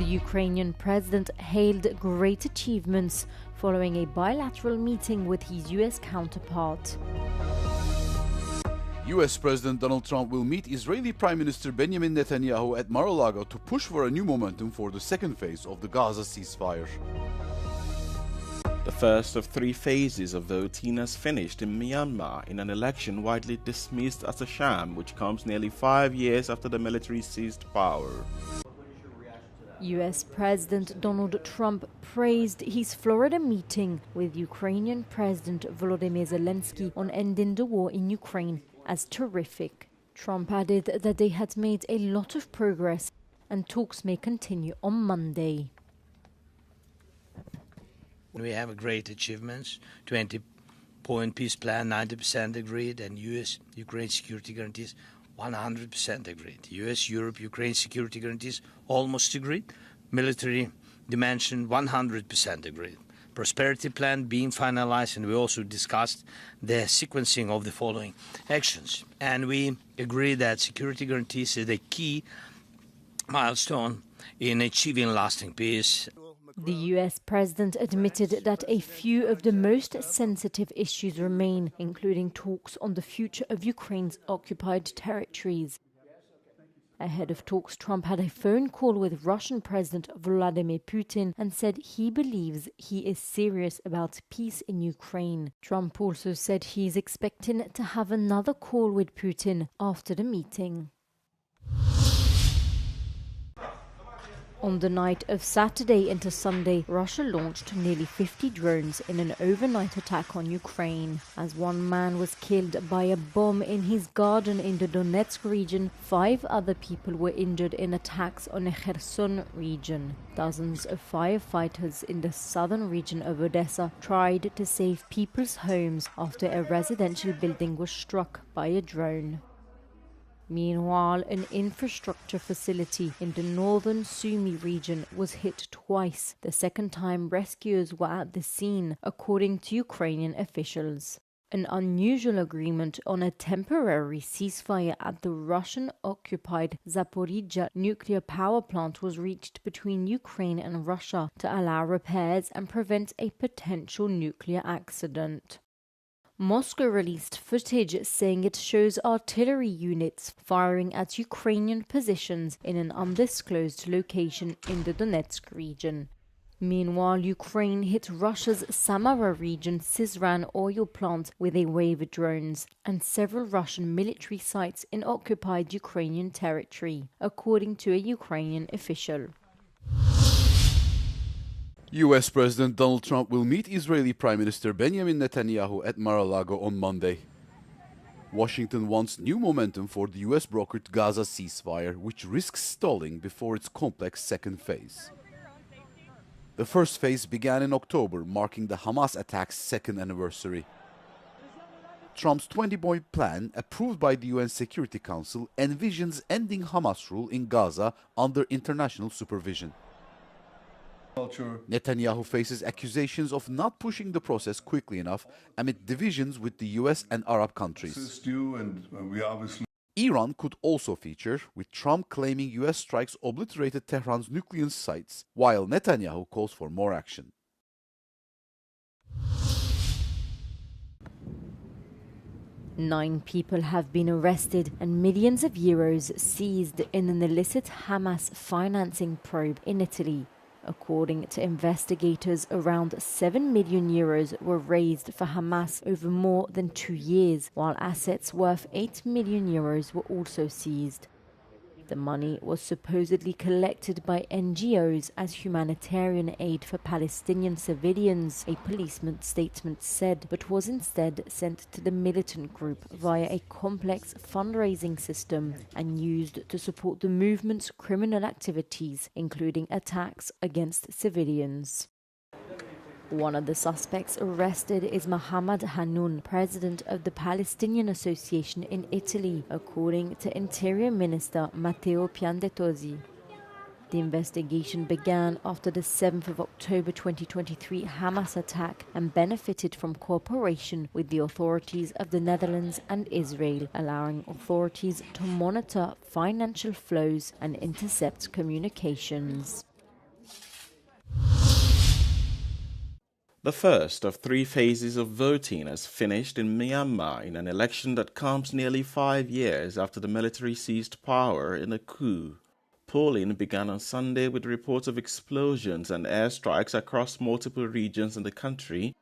The Ukrainian president hailed great achievements following a bilateral meeting with his US counterpart. US President Donald Trump will meet Israeli Prime Minister Benjamin Netanyahu at Mar-a-Lago to push for a new momentum for the second phase of the Gaza ceasefire. The first of 3 phases of voting has finished in Myanmar in an election widely dismissed as a sham, which comes nearly 5 years after the military seized power. US President Donald Trump praised his Florida meeting with Ukrainian President Volodymyr Zelenskyy on ending the war in Ukraine as terrific. Trump added that they had made a lot of progress and talks may continue on Monday. We have great achievements, 20-point peace plan, 90% agreed, and US-Ukraine security guarantees 100% agreed. US-Europe-Ukraine security guarantees almost agreed. Military dimension 100% agreed. Prosperity plan being finalized, and we also discussed the sequencing of the following actions. And we agree that security guarantees is a key milestone in achieving lasting peace. The US president admitted that a few of the most sensitive issues remain, including talks on the future of Ukraine's occupied territories. Ahead of talks, Trump had a phone call with Russian President Vladimir Putin and said he believes he is serious about peace in Ukraine. Trump also said he is expecting to have another call with Putin after the meeting. On the night of Saturday into Sunday, Russia launched nearly 50 drones in an overnight attack on Ukraine. As one man was killed by a bomb in his garden in the Donetsk region, 5 other people were injured in attacks on the Kherson region. Dozens of firefighters in the southern region of Odessa tried to save people's homes after a residential building was struck by a drone. Meanwhile, an infrastructure facility in the northern Sumy region was hit twice, the second time rescuers were at the scene, according to Ukrainian officials. An unusual agreement on a temporary ceasefire at the Russian-occupied Zaporizhzhia nuclear power plant was reached between Ukraine and Russia to allow repairs and prevent a potential nuclear accident. Moscow released footage saying it shows artillery units firing at Ukrainian positions in an undisclosed location in the Donetsk region. Meanwhile, Ukraine hit Russia's Samara region Syzran oil plant with a wave of drones and several Russian military sites in occupied Ukrainian territory, according to a Ukrainian official. US President Donald Trump will meet Israeli Prime Minister Benjamin Netanyahu at Mar-a-Lago on Monday. Washington wants new momentum for the US-brokered Gaza ceasefire, which risks stalling before its complex second phase. The first phase began in October, marking the Hamas attack's second anniversary. Trump's 20-point plan, approved by the UN Security Council, envisions ending Hamas rule in Gaza under international supervision. Netanyahu faces accusations of not pushing the process quickly enough amid divisions with the US and Arab countries. Iran could also feature, with Trump claiming US strikes obliterated Tehran's nuclear sites, while Netanyahu calls for more action. Nine people have been arrested and millions of euros seized in an illicit Hamas financing probe in Italy. According to investigators, around 7 million euros were raised for Hamas over more than 2 years, while assets worth 8 million euros were also seized. The money was supposedly collected by NGOs as humanitarian aid for Palestinian civilians, a police statement said, but was instead sent to the militant group via a complex fundraising system and used to support the movement's criminal activities, including attacks against civilians. One of the suspects arrested is Mohammed Hannoun, president of the Palestinian Association in Italy, according to Interior Minister Matteo Piantedosi. The investigation began after the 7th of October 2023 Hamas attack and benefited from cooperation with the authorities of the Netherlands and Israel, allowing authorities to monitor financial flows and intercept communications. The first of 3 phases of voting has finished in Myanmar in an election that comes nearly 5 years after the military seized power in a coup. Polling began on Sunday with reports of explosions and airstrikes across multiple regions in the country.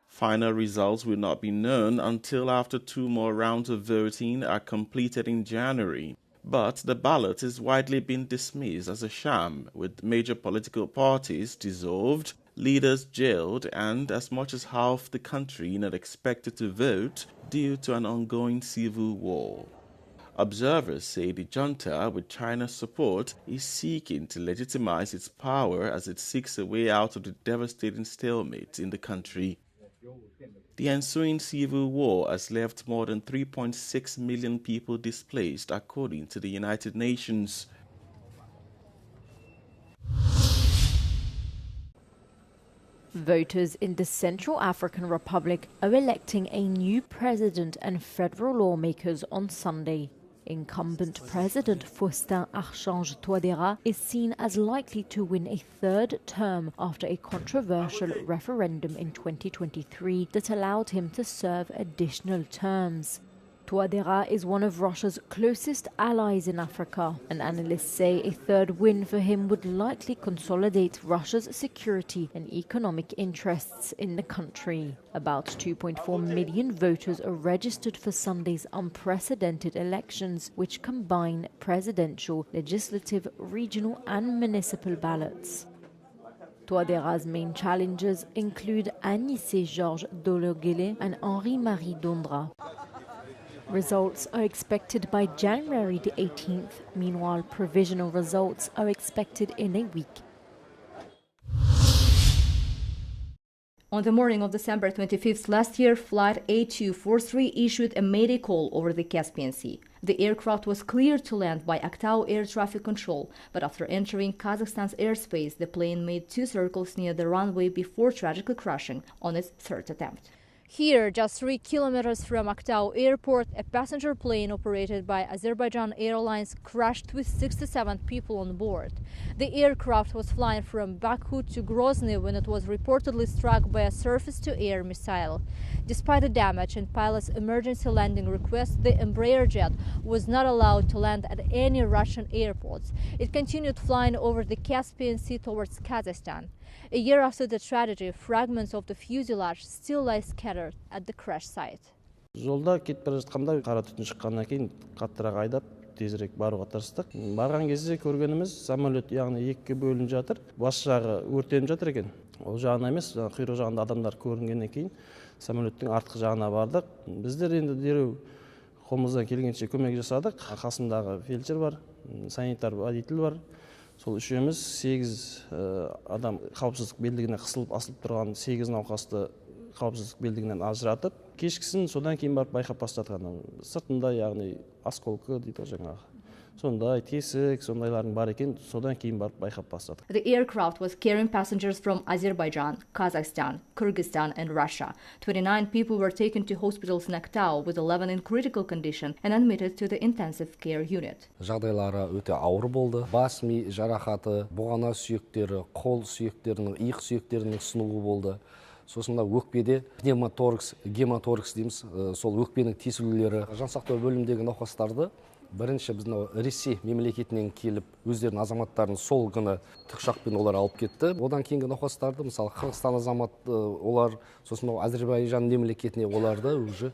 Final results will not be known until after 2 more rounds of voting are completed in January. But the ballot is widely being dismissed as a sham, with major political parties dissolved, leaders jailed, and as much as half the country not expected to vote due to an ongoing civil war. Observers say the junta, with China's support, is seeking to legitimize its power as it seeks a way out of the devastating stalemate in the country. The ensuing civil war has left more than 3.6 million people displaced, according to the United Nations. Voters in the Central African Republic are electing a new president and federal lawmakers on Sunday. Incumbent President Faustin-Archange Touadéra is seen as likely to win a 3rd term after a controversial referendum in 2023 that allowed him to serve additional terms. Touadéra is one of Russia's closest allies in Africa, and analysts say a 3rd win for him would likely consolidate Russia's security and economic interests in the country. About 2.4 million voters are registered for Sunday's unprecedented elections, which combine presidential, legislative, regional and municipal ballots. Touadéra's main challengers include Anissé Georges Dologuélé and Henri-Marie Dondra. Results are expected by January the 18th. Meanwhile, provisional results are expected in a week. On the morning of December 25th last year, Flight A243 issued a Mayday call over the Caspian Sea. The aircraft was cleared to land by Aktau Air Traffic Control, but after entering Kazakhstan's airspace, the plane made 2 circles near the runway before tragically crashing on its 3rd attempt. Here, just 3 kilometers from Aktau Airport, a passenger plane operated by Azerbaijan Airlines crashed with 67 people on board. The aircraft was flying from Baku to Grozny when it was reportedly struck by a surface-to-air missile. Despite the damage and pilot's emergency landing request, the Embraer jet was not allowed to land at any Russian airports. It continued flying over the Caspian Sea towards Kazakhstan. A year after the tragedy, fragments of the fuselage still lie scattered at the crash site. Жолда кетіп бара жатқанда қара түтін шыққаннан кейін қаттырақ айдап тезірек баруға тырыстық. Барған кезде көргеніміз самолет яғни 2-ге бөлініп жатыр. Бас жағы өртеніп жатыр екен. Ол жағына емес, құйрық жағында адамдар көрінгеннен кейін самолеттің артқы жағына бардық. Біздер енді дереу қолымыздан келгенше көмек жасадық. Қасымдағы фельдшер бар, санитар водитель бар. Сол үшеуміз 8 адам қауіпсіздік белдігіне қысылып асылып тұрған 8 науқасты қауіпсіздік белдігінен ажыратып, кешкісін содан кейін барып байқап бастатқан. Сыртында яғни осколкі дейді жаңағы. Сондай тесік, сондайлардың бар екен, содан кейін барып байқап бастатық. The aircraft was carrying passengers from Azerbaijan, Kazakhstan, Kyrgyzstan and Russia. 29 people were taken to hospitals in Aktau, with 11 in critical condition and admitted to the intensive care unit. Жағдайлары өте ауыр болды. Бас ми жарақаты, бұғана сүйектері, қол сүйектерінің, иық сүйектерінің сынуы болды. Сосын өкпеде пневмоторакс, гематоракс дейміз, сол өкпенің тесілулері. Жансақтау бөліміндегі науқастарды бірінші біздің Ресей мемлекетінен келіп, өздерінің азаматтарын сол күні тікұшақпен олар алып кетті. Одан кейінгі науқастарды, мысалы Қырғызстан азаматы, олар сосын Әзербайжан мемлекетіне оларды уже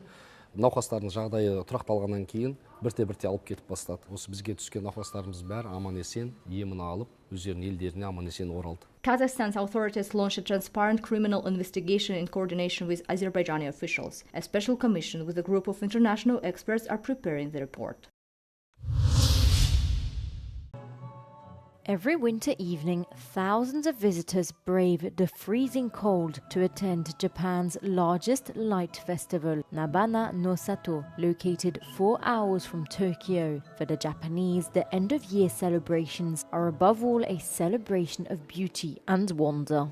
науқастардың жағдайы тұрақталғаннан кейін бірте-бірте алып кетіп бастады. Осы бізге түскен науқастарымыз бәрі аман-есен емін алып, өздерінің елдеріне аман-есен оралды. Kazakhstan's authorities launched a transparent criminal investigation in coordination with Azerbaijani officials. A special commission with a group of international experts are preparing the report. Every winter evening, thousands of visitors brave the freezing cold to attend Japan's largest light festival, Nabana no Sato, located 4 hours from Tokyo. For the Japanese, the end-of-year celebrations are above all a celebration of beauty and wonder.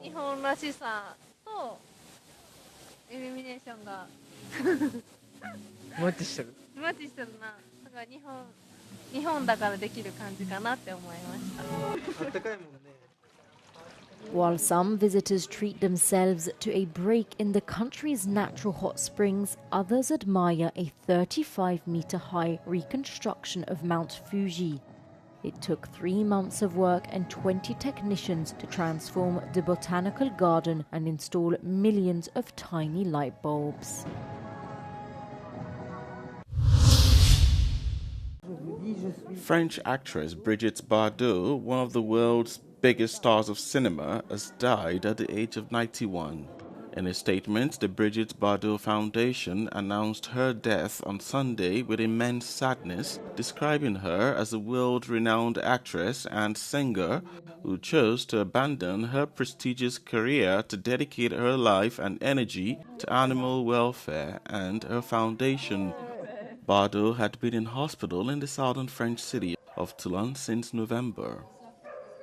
日本らしさとイルミネーションがマッチしてるな。だから日本だからできる感じかなって思いました。あったかいもんね。While some visitors treat themselves to a break in the country's natural hot springs, others admire a 35-meter-high reconstruction of Mount Fuji. It took 3 months of work and 20 technicians to transform the botanical garden and install millions of tiny light bulbs. French actress Brigitte Bardot, one of the world's biggest stars of cinema, has died at the age of 91. In a statement, the Brigitte Bardot Foundation announced her death on Sunday with immense sadness, describing her as a world-renowned actress and singer who chose to abandon her prestigious career to dedicate her life and energy to animal welfare and her foundation. Bardot had been in hospital in the southern French city of Toulon since November.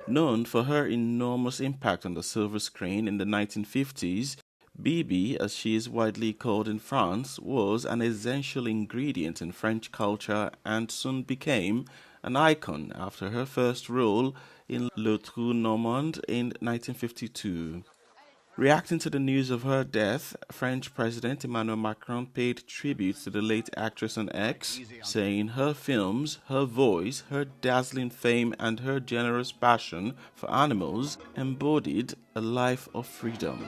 Known for her enormous impact on the silver screen in the 1950s, Bibi, as she is widely called in France, was an essential ingredient in French culture and soon became an icon after her first role in Le Trou Normand in 1952. Reacting to the news of her death, French President Emmanuel Macron paid tribute to the late actress on X, saying her films, her voice, her dazzling fame, and her generous passion for animals embodied a life of freedom.